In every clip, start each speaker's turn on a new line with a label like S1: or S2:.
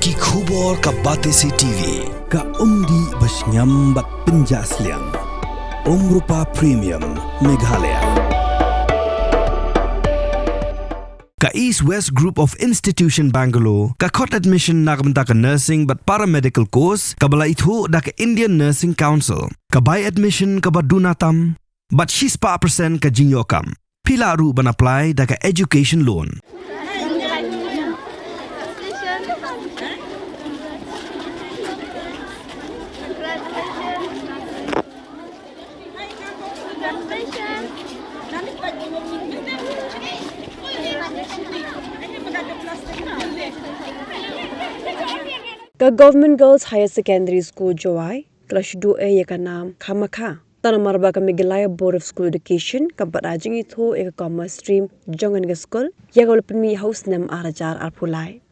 S1: Ki khubor ka Batesi TV.
S2: Ka umdi basnyambat penjaslian. Rupa Premium Meghalaya. Ka East West Group of Institution Bangalore, ka court admission nagbenta ka nursing but paramedical course, ka bala itu da ka Indian Nursing Council, ka buy admission ka badunatam, but 6% ka jinyokam. Pila ru ban apply da ka education loan.
S3: Ka Government Girls Higher Secondary School Jowai, kelas 2A ka naam Khamakha. Tanah marba ka Meghalaya Board of School Education ka barajing itu ka commerce stream jongan ka school ya ka ulpin house nam arajar arpulai.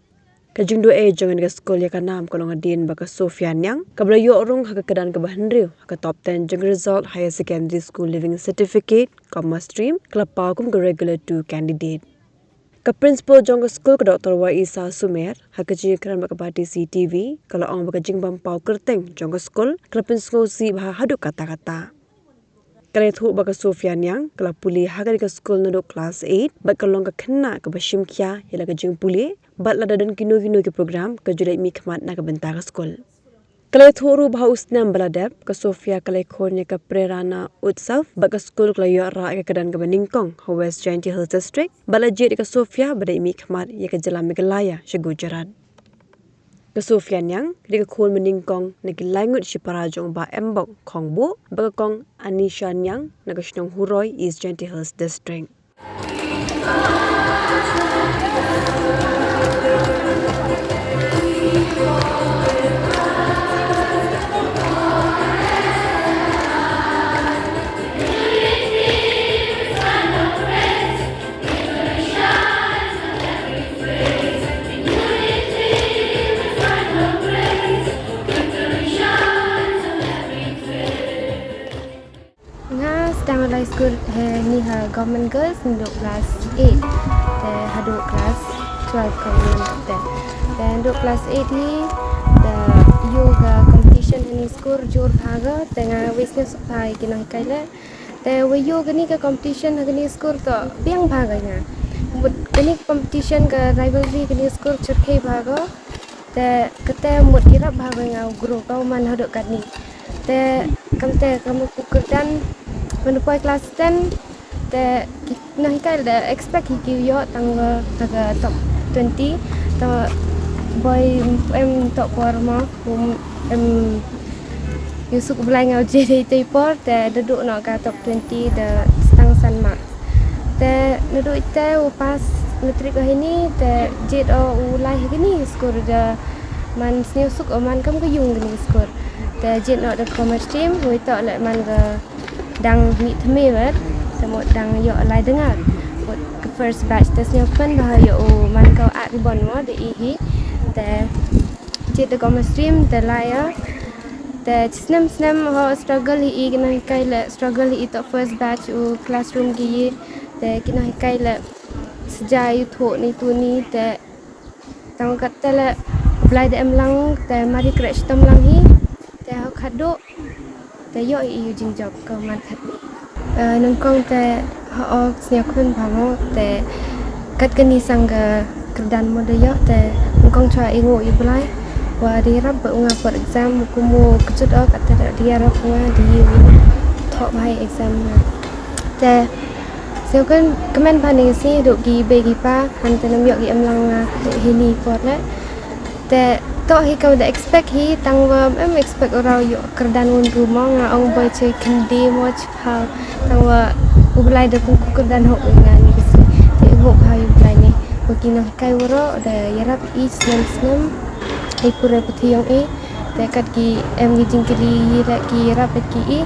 S3: Ka jing 2A jongan ka school ya ka naam kolong adin ba ka Sophia Niang ka bala yo orong ha ka kedan ka bahenriu ka top 10 jong result Higher Secondary School Living Certificate commerce stream ka pakum ka regular 2 candidate. Ka principal jong school ka Dr. Wa Isa Sumer ha ka jing kran ba ka Batesi TV kalau ong ba ka jing bampau kerteng jong school ka principal si ba hadu kata-kata. Kala thu ba ka Sophia Niang kala puli ha ka school no class 8 ba ka long ka khanna ka bashim kya yala ka jing puli ba la dadan kino ke program ka julai mi khmat na ka benta ka school. Kala thu ru ba usnam baladep ka Sophia kala khone ka prerana utsav ba ka school kala yo ra ka kadan ka baningkong ho West Jainti Hills District bala je ka Sophia ba dai mi khmat ya ka jala Meghalaya she Gujarat. Ka Sophia Niang ka khol meningkong na ki language si parajong ba embok khongbo ba ka kong Anisha Niang na ka shnong Huroi East Jainti Hills District.
S4: High school ni ha government girls untuk class 8 dan haduk class 12 kan dan untuk class 8 ni the yoga competition ni skor jor bhaga dengan wisna supai kina kaila dan we yoga ni ka competition ni skor to biang bhaga nya kini competition ka rivalry kini skor churkai bhaga dan kata mut kira bhaga nya guru kau man haduk kat ni dan kamu pukulan menupai kelas 10 te nah kai da expect ki yo tangga taga top 20 ta boy em top forma em yusuk belai ngau je te por te duduk nak ka top 20 da stang san mak te duduk te pas metrik ini te jet o ulai gini skor da man yusuk man kam ka yung gini skor te jet nak da commerce team wi ta le man ga dang mi thme wer semut dang yo lai dengar buat ke first batch tesnya pen bah yo man kau at ribon mo de hi te chit the commerce stream te lai ya te snam ho struggle hi kena kai le struggle hi to first batch u classroom gi te kena kai le sejai tho ni tu ni te tang kat te le blai de em lang te mari crash tam lang hi te ho khado te yo i jing job ko man khat ni nang kong te ho snya kun bhango te kat kani sangga kerdan mo de yo te nang kong cha ingo i blai wa di rab nga for exam ku mo kchut o kat te dia rab nga di thok bai exam te seo kan comment bhaning si do gi be gi pa han te nam yo gi am lang nga hi ni por le te to hi kau da expect hi tang em expect orang yo kerdan un rumah nga ong boy che kendi mo chha tang wa ublai da ku kerdan ho nga ni si te ho bhai ublai ni bukina kai woro da yarap i snam ai pura puthi yong e te kat ki em gi jingkili ra ki yarap ki i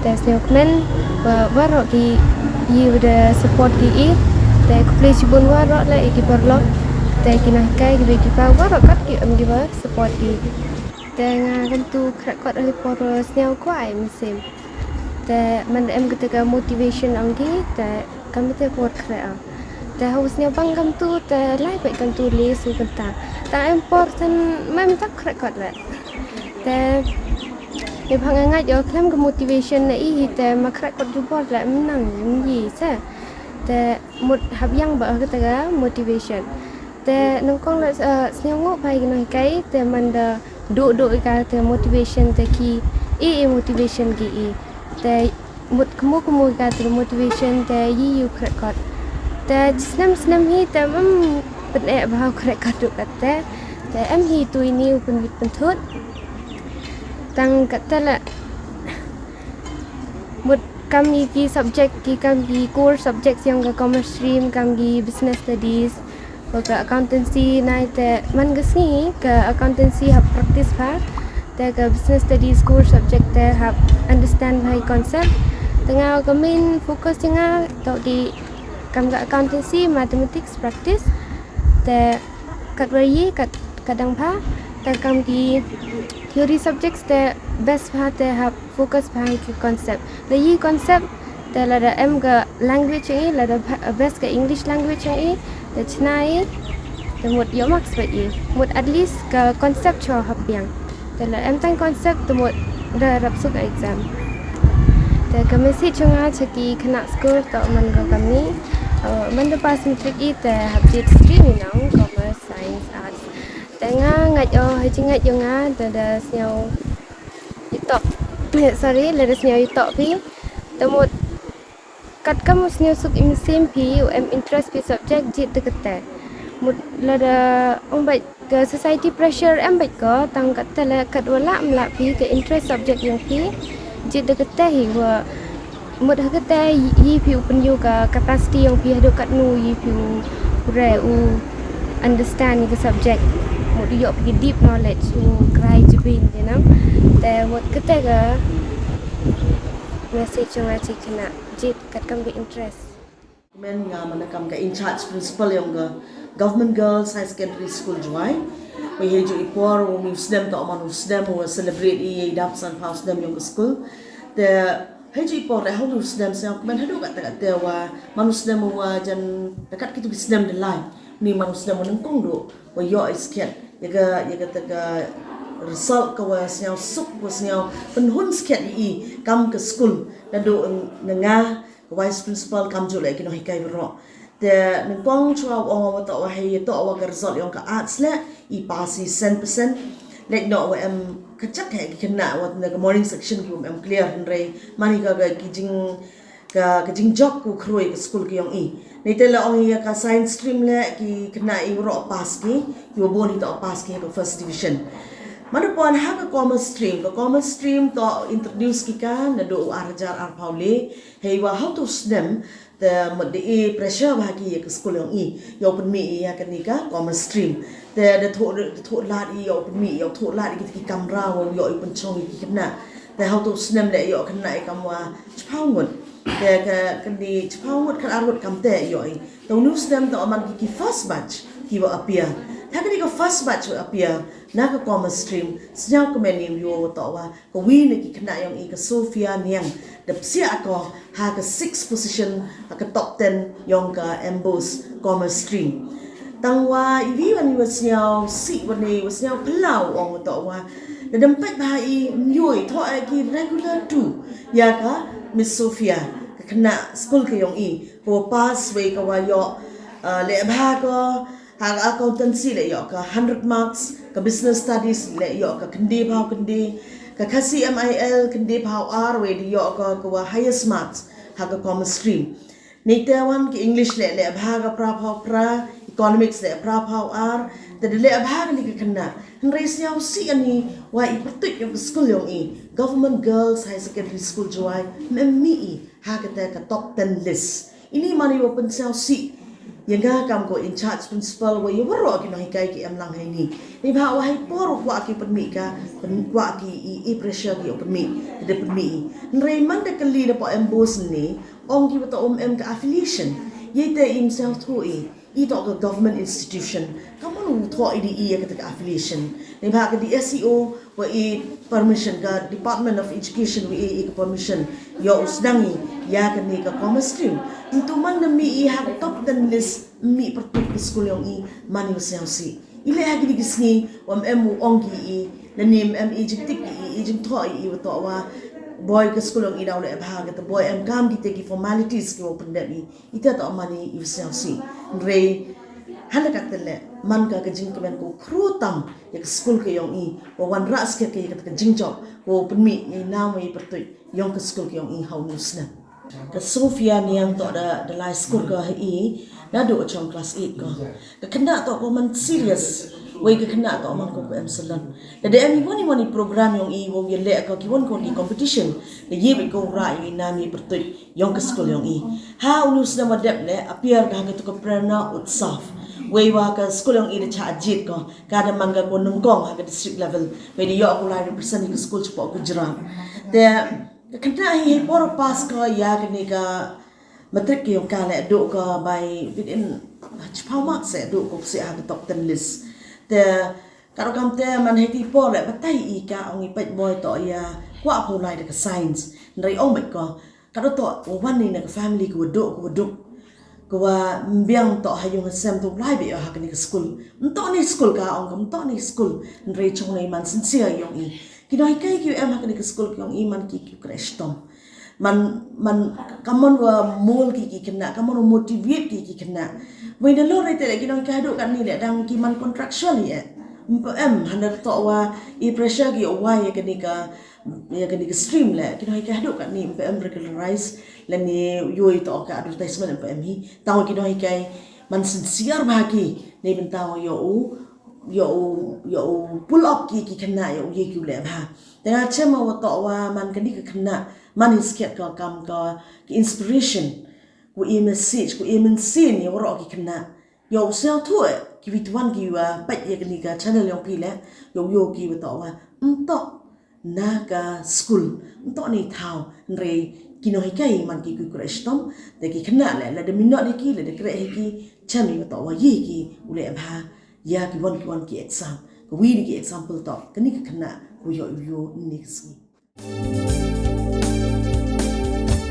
S4: te snokmen wa waro ki yi da support ki i te ku play chibun waro la ki perlo te kina kai gi ki pa waro kat ki em gi ba support ki te nga kan tu krat ai por snel ko ai misim te man em ketika motivation anggi te kami te por kra แต่เฮาสเนียวบังกำตูแต่ไล่ไปกำตูเลสูกันตาแต่important ไม่ตักครกอดแหละแต่ในพังง่ายๆเคลมกับ motivation นะอีแต่มาครกอดดูบอดแหละมันนั่งยี่ซะแต่หมดหับยังบ่ก็แต่ motivation แต่น้องกองละสเนียวงอไปกันหน่อยไกแต่มันดูอีกาแต่ motivation แต่คีmotivation กีแต่หมดขโมยกาแต่ motivation แต่ยี่อยู่ครกอดแต่สนำฮีแต่มันเป็นแอบเอาครกอดดูกันแต่ฮีตุยนิวเป็นวิทย์เป็นทุดตั้งกัแต่ละหมดกำกี subject กีกำกี core subject yang ke commerce stream กำกี business studies ke accountancy นายแต่มันก็สิke accountancy หับ practice พาแต่ ke business studies core subject แต่หับ understand by concept แต่งเอาก็ main focus ยังต่อดีกำกับ accountancy mathematics practice แต่กัดวรีกัดดังพาแต่กำกี theory subjects แต่ best พาแต่หับ focus พาคือ concept และยี่ concept แต่ละได้ก็ language นี้ละได้ best กับ English language นี้แต่ชนะแต่หมดเยอะมากสุดหมด at least กับ concept ชอบหับเพียงแต่ละตั้ง concept แต่หมดได้รับสุข exam แต่ก็ไม่สิช่วงอาชีพคณะ school ต่อมันก็กำนี้มันจะ pass matric แต่หับจิต stream นี่น้อง commerce science arts แต่ง่ายให้จริงง่ายยังแต่เดสเนียวยึดต่อsorry เลยเดสเนียวยึดต่อพี่แต่หมดกัดก็มุสเนียวสุกอิมซิมพี่interest พี่ subject จิตตึกแต่หมดเลยเดองไปke society pressure baik ko tang kat tele kat wala mla pi ke interest subject yang pi jit de kete hi wa mud ha kete yi pi open you ka capacity yang pi hadu kat nu yi pi re u understand ke subject mud yo pi deep knowledge u cry jibin you know te mud kete ga message yang aci kena jit kat kam be interest
S5: men nga manakam ka in charge principal yang ga Government Girls High Secondary School Jowai. We hear you ipor o muslim to man muslim who celebrate i dap san house dem yung school. The hear you ipor the how muslim sa men hadu kat te wa man muslim wa jan dekat kitu muslim de lai. Ni man muslim nang kong do wa yo is ket. Yaga taga result ka wa sнял sup wa sнял penhun sket i kam ke school dan do nga vice principal kam jo lai kino hikai ro. The nengkong chua wa ta wa hai to wa ka result yang ka arts la I pass 100% like no wa em kachak hai ki kena wa the morning section ki em clear re mani ka kijing job ku khroi ka school ki yang I nei te la ong ya ka science stream la ki kena I ro pass ki yo boni to pass ki ka first division Manupon ha ka commerce stream to introduce ki ka na do arjar ar paule hey wa how to stem the mode pressure bagi ke school yang I yo pen mi ya kan ni ka commerce stream the tho lat I yo pen mi yo tho lat ki kamera wo yo pen chong ki kena the how to stem le yo kena I kamwa chpawut the kan ni chpawut kan arut kamte yo I to new stem to man ki first batch ki wa appear ta kan ni ka first batch wa appear na ka commerce stream snya ko menim yo to wa ko wi ni ki kena yang I ka Sophia Niang the sia ko ha ka 6 position ka top 10 yang ka embos commerce stream tangwa iwi wan was nyao si wan ni was nyao plau ong to wa the dampak ba I myoi tho ai ki regular 2 ya ka Miss Sophia ka kena school ka yang I ko pass way ka wa yo le ba ko ha accountancy le yo ka 100 marks ka business studies le yo ka kendi phao kendi ka khasi MIL kendi phao R we di yo ka wa highest marks ha ka commerce stream ni te wan ki English le bha ka pra phao pra economics le pra phao R the le bha ni ka kena nrais nyau si ani wa I pertik yung school yung I Government Girls High Secondary School Jowai memmi ha ka te ka top 10 list ini mani wa pen si yang kam ko in charge principal wa yo ro ki no hikai ki am lang hai ni ba wa hai por wa ki pen mi ka pen wa ki I pressure ki pen mi de pen mi nrei man de kali de po embos ni ong ki to em ka affiliation ye te im self thu I ito ka government institution kamu nu thua IDE ya ka affiliation ni ba ka di SEO wa permission ka Department of Education wa permission ya usdangi ya ka ni ka commerce stream untuk man na mi ha top 10 list mi pertuk school yang mani usiasi ile ha gidi gisni wa mu ongi na ni jiktik jing thua wa wa boy ke school yang ida oleh bahag the boy kam kita ki formalities ke open demi ita ta mani usiasi re hala katele man ka jing kemen ko krutam ya school ke yang wa wan ras ke jing job ko penmi ni nam wi pertui yang ke school ke yang haunusna ke Sophia Niang to da live school ka na do chong class 8 ko ke kena to ko man serious wei ke kena to man ko salon da de wani program yang wo ye le ka ki won ko di competition de ye be ko ra ni na mi pertui yang ke school yang ha unus na madep le appear ka to ko prana utsaf wei wa ka school yang ida cha jit ko ka da manga ko nungkong ha ka district level wei de yo ko la represent ki school chpo ko jram de kena por pass ko ya ke ni ka matric yung kala do ka by within how much se do ko se ha top 10 list te karo kam te man heti por le batai ka ong ipet boy to ya kwa ko lai de science ndai ong met ko karo to wan ni na family ko do ko wa mbiang to hayung sem to lai be ha ka ni school nto ni school ka ong kam ni school ndai chong nei man sincere yung kinoi kai ki em ha ka ni school kyong man ki crash tom man kamon wa mol ki kena kamon motivate ki kena we de lo rete lagi nang kado kan ni le dang ki man contractual ye handar to wa pressure ki wa ya kani ka stream le kinoi kado kan ni regularize le ni yoi to ka advertisement hi taw kinoi kai man sincere bagi ni bentaw yo pull up ki kena yo ye ki le ba tengah chema wa to wa man kani ka kena man is ket ka kam ka inspiration ku message ku scene yo ro ki kena yo sel to ki vitwan ki wa pat ye kani ka channel yo pi le yo ki wa to wa nto na ka school nto ni thao re kino hikai man ki ku kreshtom de ki kena le la de minot ki le de kre ki channel yo to wa ye ki ule ba ya ki wan ki exam ko wi ki example to kani ka kena ku yo next